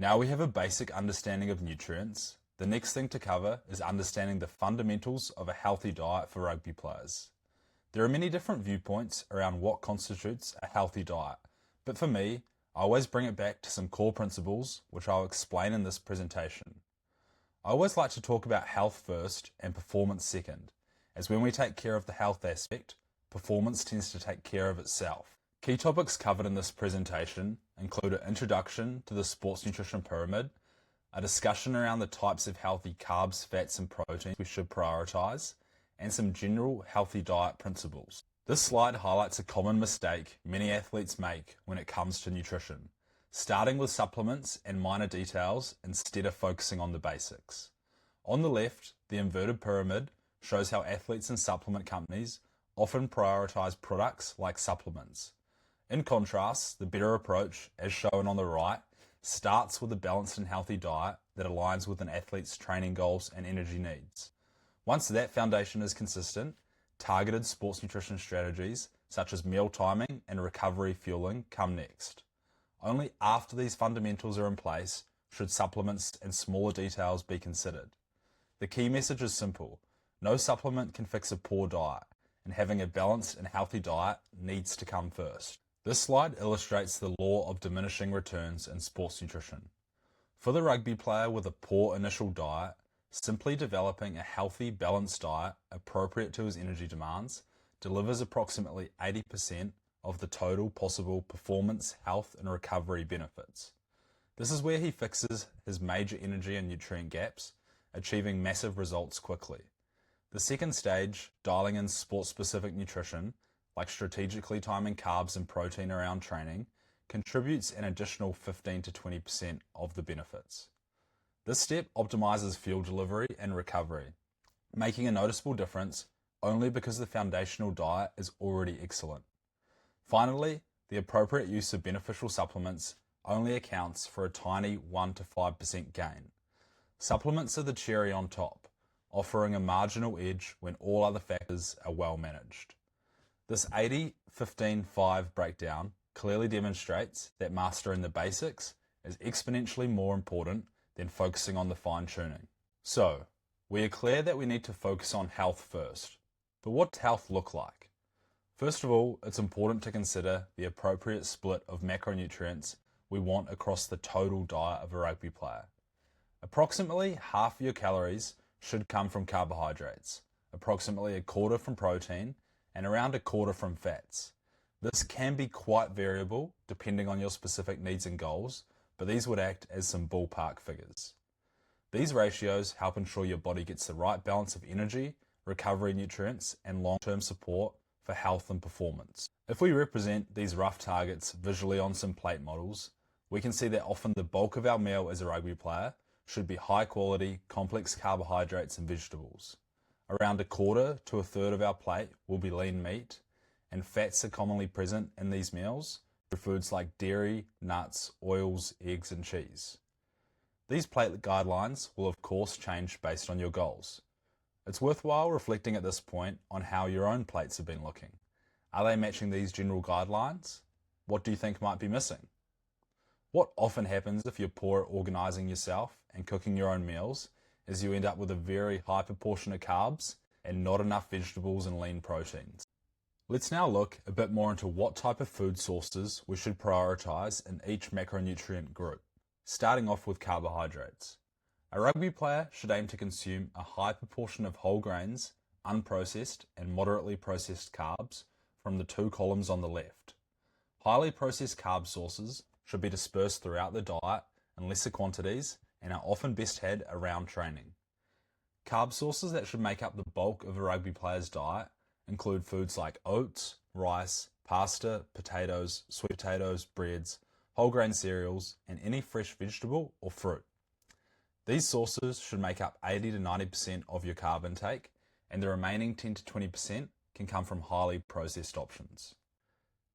Now we have a basic understanding of nutrients. The next thing to cover is understanding the fundamentals of a healthy diet for rugby players. There are many different viewpoints around what constitutes a healthy diet, but for me, I always bring it back to some core principles which I'll explain in this presentation. I always like to talk about health first and performance second, as when we take care of the health aspect, performance tends to take care of itself. Key topics covered in this presentation include an introduction to the sports nutrition pyramid, a discussion around the types of healthy carbs, fats and proteins we should prioritise, and some general healthy diet principles. This slide highlights a common mistake many athletes make when it comes to nutrition, starting with supplements and minor details instead of focusing on the basics. On the left, the inverted pyramid shows how athletes and supplement companies often prioritise products like supplements. In contrast, the better approach, as shown on the right, starts with a balanced and healthy diet that aligns with an athlete's training goals and energy needs. Once that foundation is consistent, targeted sports nutrition strategies such as meal timing and recovery fueling come next. Only after these fundamentals are in place should supplements and smaller details be considered. The key message is simple: no supplement can fix a poor diet, and having a balanced and healthy diet needs to come first. This slide illustrates the law of diminishing returns in sports nutrition. For the rugby player with a poor initial diet, simply developing a healthy, balanced diet appropriate to his energy demands delivers approximately 80% of the total possible performance, health, and recovery benefits. This is where he fixes his major energy and nutrient gaps, achieving massive results quickly. The second stage, dialing in sport-specific nutrition, like strategically timing carbs and protein around training, contributes an additional 15 to 20% of the benefits. This step optimizes fuel delivery and recovery, making a noticeable difference only because the foundational diet is already excellent. Finally, the appropriate use of beneficial supplements only accounts for a tiny 1 to 5% gain. Supplements are the cherry on top, offering a marginal edge when all other factors are well managed. This 80-15-5 breakdown clearly demonstrates that mastering the basics is exponentially more important than focusing on the fine-tuning. So, we are clear that we need to focus on health first. But what does health look like? First of all, it's important to consider the appropriate split of macronutrients we want across the total diet of a rugby player. Approximately half of your calories should come from carbohydrates, approximately a quarter from protein, and around a quarter from fats. This can be quite variable depending on your specific needs and goals, but these would act as some ballpark figures. These ratios help ensure your body gets the right balance of energy, recovery nutrients, and long-term support for health and performance. If we represent these rough targets visually on some plate models, we can see that often the bulk of our meal as a rugby player should be high-quality, complex carbohydrates and vegetables. Around a quarter to a third of our plate will be lean meat, and fats are commonly present in these meals through foods like dairy, nuts, oils, eggs, and cheese. These plate guidelines will of course change based on your goals. It's worthwhile reflecting at this point on how your own plates have been looking. Are they matching these general guidelines? What do you think might be missing? What often happens if you're poor at organising yourself and cooking your own meals is you end up with a very high proportion of carbs and not enough vegetables and lean proteins. Let's now look a bit more into what type of food sources we should prioritise in each macronutrient group, starting off with carbohydrates. A rugby player should aim to consume a high proportion of whole grains, unprocessed and moderately processed carbs from the two columns on the left. Highly processed carb sources should be dispersed throughout the diet in lesser quantities and are often best had around training. Carb sources that should make up the bulk of a rugby player's diet include foods like oats, rice, pasta, potatoes, sweet potatoes, breads, whole grain cereals, and any fresh vegetable or fruit. These sources should make up 80 to 90% of your carb intake, and the remaining 10 to 20% can come from highly processed options.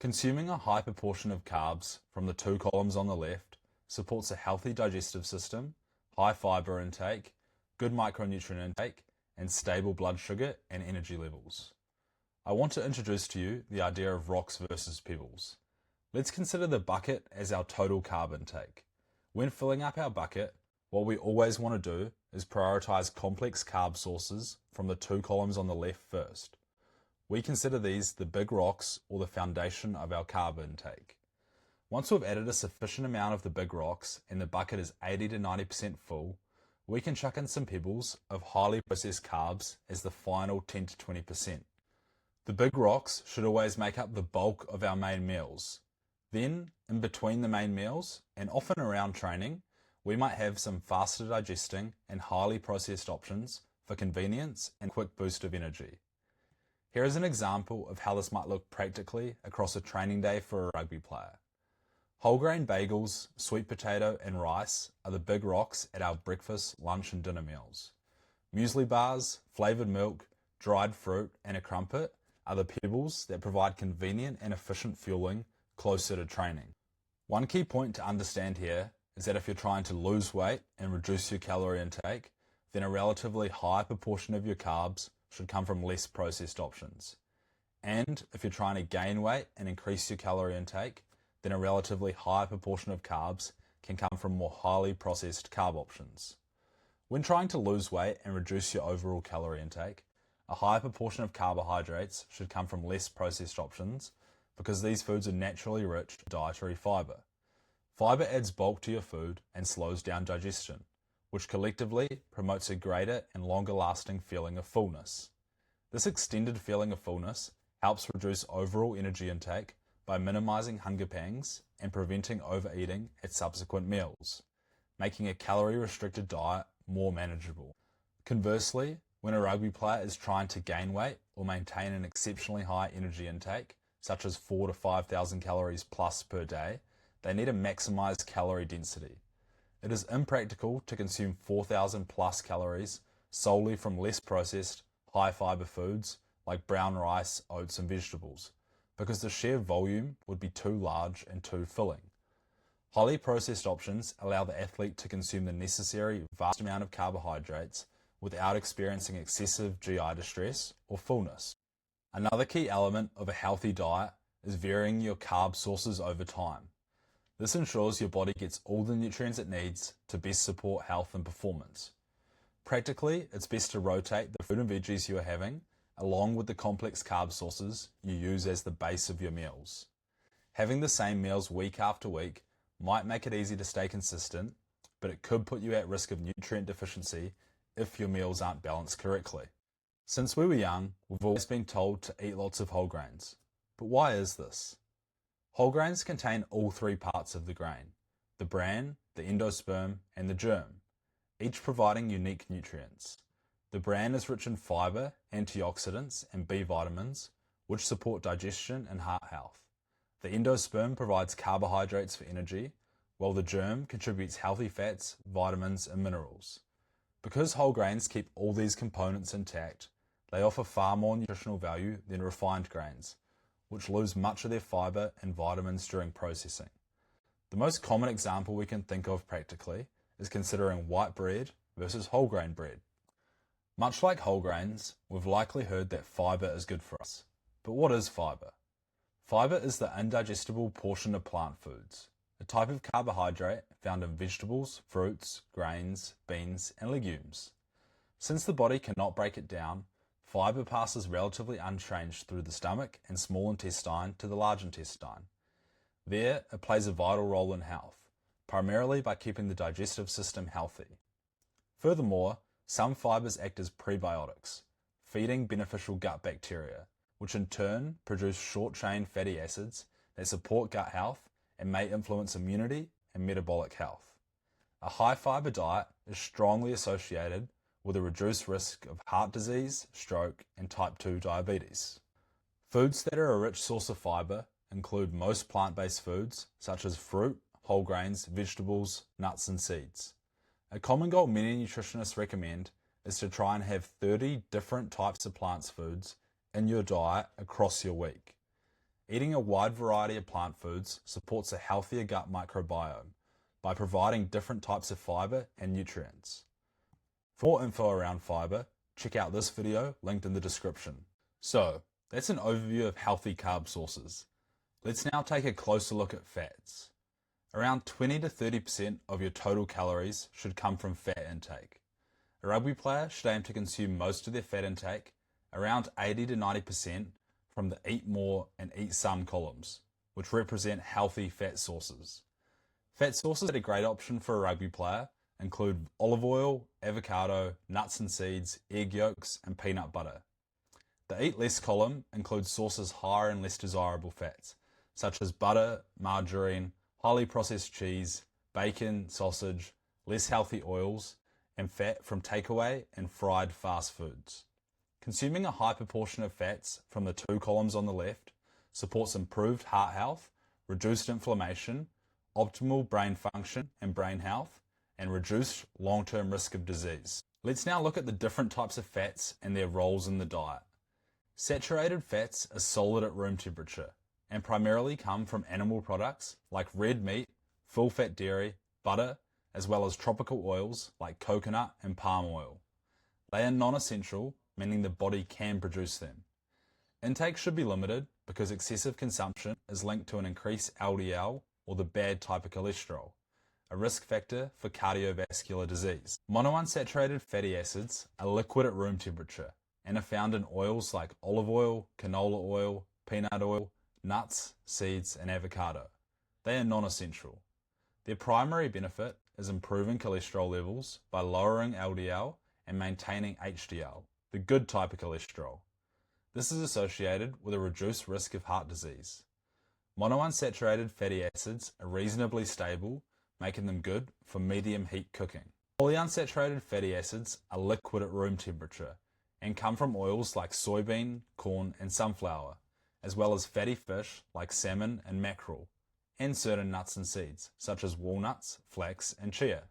Consuming a high proportion of carbs from the two columns on the left supports a healthy digestive system, high fiber intake, good micronutrient intake, and stable blood sugar and energy levels. I want to introduce to you the idea of rocks versus pebbles. Let's consider the bucket as our total carb intake. When filling up our bucket, what we always want to do is prioritize complex carb sources from the two columns on the left first. We consider these the big rocks or the foundation of our carb intake. Once we've added a sufficient amount of the big rocks and the bucket is 80 to 90% full, we can chuck in some pebbles of highly processed carbs as the final 10 to 20%. The big rocks should always make up the bulk of our main meals. Then, in between the main meals, and often around training, we might have some faster digesting and highly processed options for convenience and quick boost of energy. Here is an example of how this might look practically across a training day for a rugby player. Whole grain bagels, sweet potato and rice are the big rocks at our breakfast, lunch and dinner meals. Muesli bars, flavoured milk, dried fruit and a crumpet are the pebbles that provide convenient and efficient fueling closer to training. One key point to understand here is that if you're trying to lose weight and reduce your calorie intake, then a relatively high proportion of your carbs should come from less processed options. And if you're trying to gain weight and increase your calorie intake, then a relatively high proportion of carbs can come from more highly processed carb options. When trying to lose weight and reduce your overall calorie intake, a high proportion of carbohydrates should come from less processed options because these foods are naturally rich in dietary fibre. Fibre adds bulk to your food and slows down digestion, which collectively promotes a greater and longer lasting feeling of fullness. This extended feeling of fullness helps reduce overall energy intake by minimizing hunger pangs and preventing overeating at subsequent meals, making a calorie-restricted diet more manageable. Conversely, when a rugby player is trying to gain weight or maintain an exceptionally high energy intake, such as 4,000 to 5,000 calories plus per day, they need a maximized calorie density. It is impractical to consume 4,000 plus calories solely from less processed, high fiber foods like brown rice, oats and vegetables, because the sheer volume would be too large and too filling. Highly processed options allow the athlete to consume the necessary vast amount of carbohydrates without experiencing excessive GI distress or fullness. Another key element of a healthy diet is varying your carb sources over time. This ensures your body gets all the nutrients it needs to best support health and performance. Practically, it's best to rotate the fruit and veggies you are having along with the complex carb sources you use as the base of your meals. Having the same meals week after week might make it easy to stay consistent, but it could put you at risk of nutrient deficiency if your meals aren't balanced correctly. Since we were young, we've always been told to eat lots of whole grains. But why is this? Whole grains contain all three parts of the grain: the bran, the endosperm, and the germ, each providing unique nutrients. The bran is rich in fiber, antioxidants, and B vitamins, which support digestion and heart health. The endosperm provides carbohydrates for energy, while the germ contributes healthy fats, vitamins, and minerals. Because whole grains keep all these components intact, they offer far more nutritional value than refined grains, which lose much of their fiber and vitamins during processing. The most common example we can think of practically is considering white bread versus whole grain bread. Much like whole grains, we've likely heard that fiber is good for us. But what is fiber? Fiber is the indigestible portion of plant foods, a type of carbohydrate found in vegetables, fruits, grains, beans, and legumes. Since the body cannot break it down, fiber passes relatively unchanged through the stomach and small intestine to the large intestine. There, it plays a vital role in health, primarily by keeping the digestive system healthy. Furthermore, some fibers act as prebiotics, feeding beneficial gut bacteria, which in turn produce short-chain fatty acids that support gut health and may influence immunity and metabolic health. A high-fiber diet is strongly associated with a reduced risk of heart disease, stroke, and type 2 diabetes. Foods that are a rich source of fiber include most plant-based foods, such as fruit, whole grains, vegetables, nuts, and seeds. A common goal many nutritionists recommend is to try and have 30 different types of plant foods in your diet across your week. Eating a wide variety of plant foods supports a healthier gut microbiome by providing different types of fiber and nutrients. For more info around fiber, check out this video linked in the description. So, that's an overview of healthy carb sources. Let's now take a closer look at fats. Around 20 to 30% of your total calories should come from fat intake. A rugby player should aim to consume most of their fat intake, around 80 to 90%, from the eat more and eat some columns, which represent healthy fat sources. Fat sources that are a great option for a rugby player include olive oil, avocado, nuts and seeds, egg yolks, and peanut butter. The eat less column includes sources higher in less desirable fats, such as butter, margarine, highly processed cheese, bacon, sausage, less healthy oils, and fat from takeaway and fried fast foods. Consuming a high proportion of fats from the two columns on the left supports improved heart health, reduced inflammation, optimal brain function and brain health, and reduced long-term risk of disease. Let's now look at the different types of fats and their roles in the diet. Saturated fats are solid at room temperature and primarily come from animal products like red meat, full-fat dairy, butter, as well as tropical oils like coconut and palm oil. They are non-essential, meaning the body can produce them. Intake should be limited because excessive consumption is linked to an increased LDL, or the bad type of cholesterol, a risk factor for cardiovascular disease. Monounsaturated fatty acids are liquid at room temperature and are found in oils like olive oil, canola oil, peanut oil, nuts, seeds, and avocado. They are non-essential. Their primary benefit is improving cholesterol levels by lowering LDL and maintaining HDL, the good type of cholesterol. This is associated with a reduced risk of heart disease. Monounsaturated fatty acids are reasonably stable, making them good for medium heat cooking. Polyunsaturated fatty acids are liquid at room temperature and come from oils like soybean, corn, and sunflower, as well as fatty fish like salmon and mackerel, and certain nuts and seeds, such as walnuts, flax, and chia.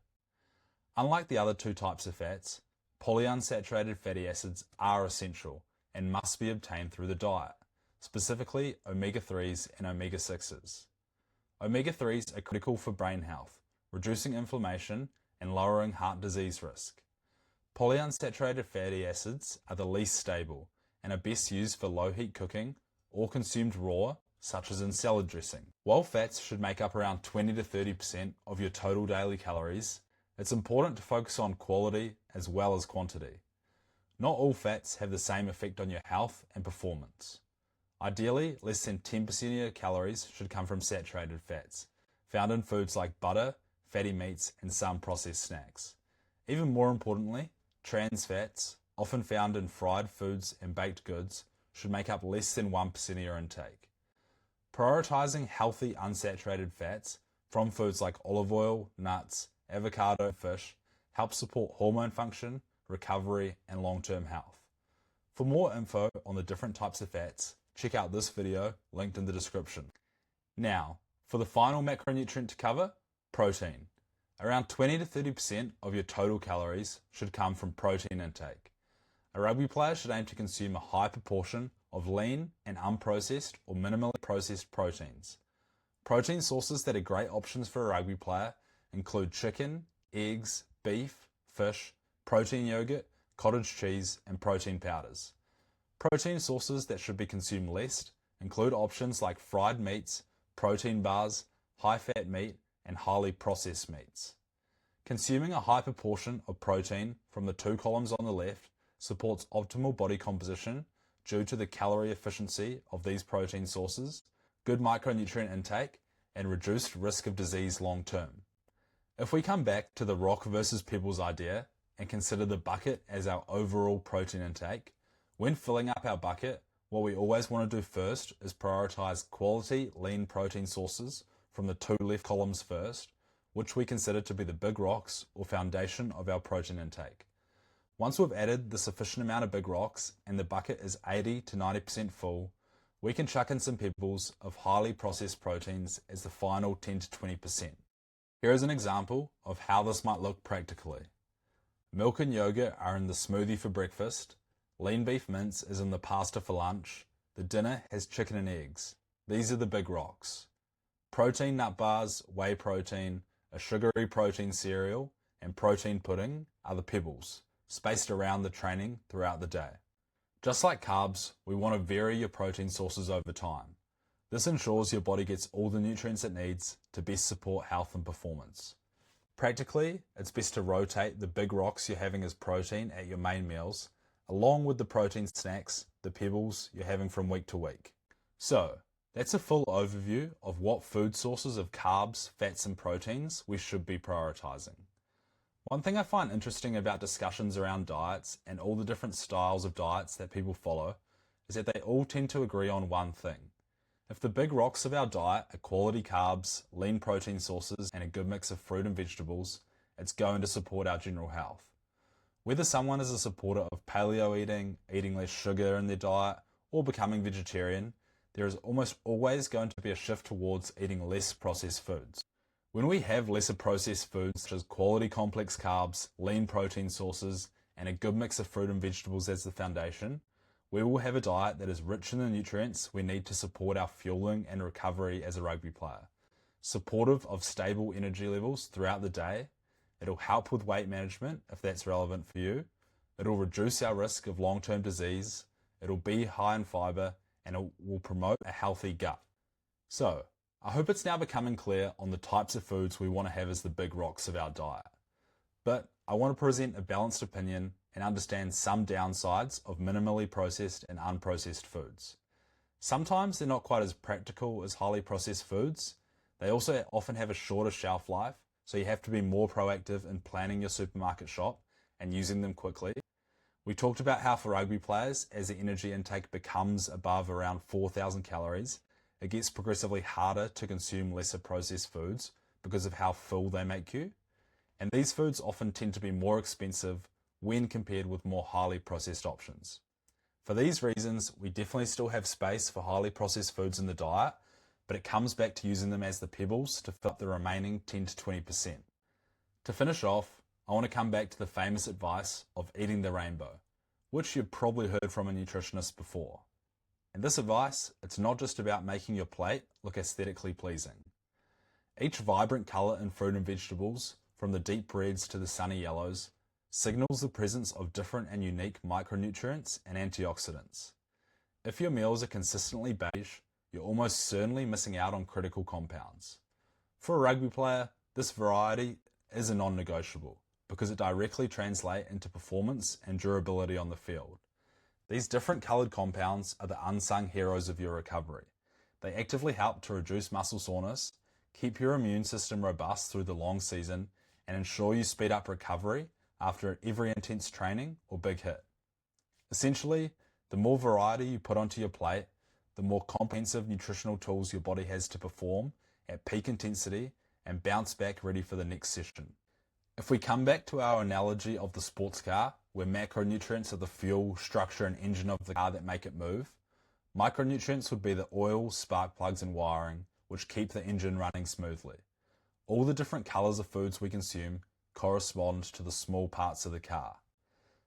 Unlike the other two types of fats, polyunsaturated fatty acids are essential and must be obtained through the diet, specifically omega-3s and omega-6s. Omega-3s are critical for brain health, reducing inflammation and lowering heart disease risk. Polyunsaturated fatty acids are the least stable and are best used for low heat cooking or consumed raw, such as in salad dressing. While fats should make up around 20 to 30% of your total daily calories, it's important to focus on quality as well as quantity. Not all fats have the same effect on your health and performance. Ideally, less than 10% of your calories should come from saturated fats, found in foods like butter, fatty meats, and some processed snacks. Even more importantly, trans fats, often found in fried foods and baked goods, should make up less than 1% of your intake. Prioritizing healthy unsaturated fats from foods like olive oil, nuts, avocado, and fish helps support hormone function, recovery, and long-term health. For more info on the different types of fats, check out this video linked in the description. Now, for the final macronutrient to cover, protein. Around 20 to 30% of your total calories should come from protein intake. A rugby player should aim to consume a high proportion of lean and unprocessed or minimally processed proteins. Protein sources that are great options for a rugby player include chicken, eggs, beef, fish, protein yogurt, cottage cheese, and protein powders. Protein sources that should be consumed less include options like fried meats, protein bars, high-fat meat, and highly processed meats. Consuming a high proportion of protein from the two columns on the left supports optimal body composition due to the calorie efficiency of these protein sources, good micronutrient intake, and reduced risk of disease long term. If we come back to the rock versus pebbles idea and consider the bucket as our overall protein intake, when filling up our bucket, what we always want to do first is prioritize quality lean protein sources from the two left columns first, which we consider to be the big rocks or foundation of our protein intake. Once we've added the sufficient amount of big rocks and the bucket is 80 to 90% full, we can chuck in some pebbles of highly processed proteins as the final 10 to 20%. Here is an example of how this might look practically. Milk and yogurt are in the smoothie for breakfast, lean beef mince is in the pasta for lunch, the dinner has chicken and eggs. These are the big rocks. Protein nut bars, whey protein, a sugary protein cereal, and protein pudding are the pebbles, spaced around the training throughout the day. Just like carbs, we want to vary your protein sources over time. This ensures your body gets all the nutrients it needs to best support health and performance. Practically, it's best to rotate the big rocks you're having as protein at your main meals, along with the protein snacks, the pebbles, you're having from week to week. So, that's a full overview of what food sources of carbs, fats and proteins we should be prioritizing. One thing I find interesting about discussions around diets and all the different styles of diets that people follow is that they all tend to agree on one thing. If the big rocks of our diet are quality carbs, lean protein sources, and a good mix of fruit and vegetables, it's going to support our general health. Whether someone is a supporter of paleo eating less sugar in their diet, or becoming vegetarian, there is almost always going to be a shift towards eating less processed foods. When we have lesser processed foods such as quality complex carbs, lean protein sources, and a good mix of fruit and vegetables as the foundation, we will have a diet that is rich in the nutrients we need to support our fueling and recovery as a rugby player. Supportive of stable energy levels throughout the day, it'll help with weight management if that's relevant for you, it'll reduce our risk of long-term disease, it'll be high in fibre, and it will promote a healthy gut. So, I hope it's now becoming clear on the types of foods we want to have as the big rocks of our diet. But I want to present a balanced opinion and understand some downsides of minimally processed and unprocessed foods. Sometimes they're not quite as practical as highly processed foods. They also often have a shorter shelf life, so you have to be more proactive in planning your supermarket shop and using them quickly. We talked about how for rugby players, as the energy intake becomes above around 4,000 calories, it gets progressively harder to consume lesser processed foods because of how full they make you. And these foods often tend to be more expensive when compared with more highly processed options. For these reasons, we definitely still have space for highly processed foods in the diet, but it comes back to using them as the pebbles to fill up the remaining 10 to 20%. To finish off, I want to come back to the famous advice of eating the rainbow, which you've probably heard from a nutritionist before. And this advice, it's not just about making your plate look aesthetically pleasing. Each vibrant colour in fruit and vegetables, from the deep reds to the sunny yellows, signals the presence of different and unique micronutrients and antioxidants. If your meals are consistently beige, you're almost certainly missing out on critical compounds. For a rugby player, this variety is a non-negotiable because it directly translates into performance and durability on the field. These different coloured compounds are the unsung heroes of your recovery. They actively help to reduce muscle soreness, keep your immune system robust through the long season, and ensure you speed up recovery after every intense training or big hit. Essentially, the more variety you put onto your plate, the more comprehensive nutritional tools your body has to perform at peak intensity and bounce back ready for the next session. If we come back to our analogy of the sports car, where macronutrients are the fuel, structure and engine of the car that make it move, micronutrients would be the oil, spark plugs and wiring which keep the engine running smoothly. All the different colours of foods we consume correspond to the small parts of the car.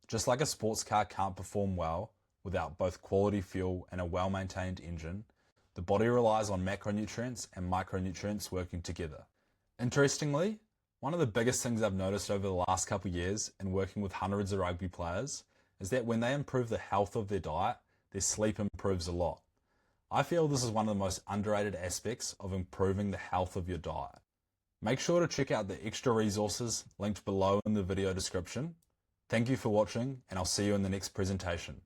Just like a sports car can't perform well without both quality fuel and a well-maintained engine, the body relies on macronutrients and micronutrients working together. Interestingly, one of the biggest things I've noticed over the last couple of years in working with hundreds of rugby players is that when they improve the health of their diet, their sleep improves a lot. I feel this is one of the most underrated aspects of improving the health of your diet. Make sure to check out the extra resources linked below in the video description. Thank you for watching, and I'll see you in the next presentation.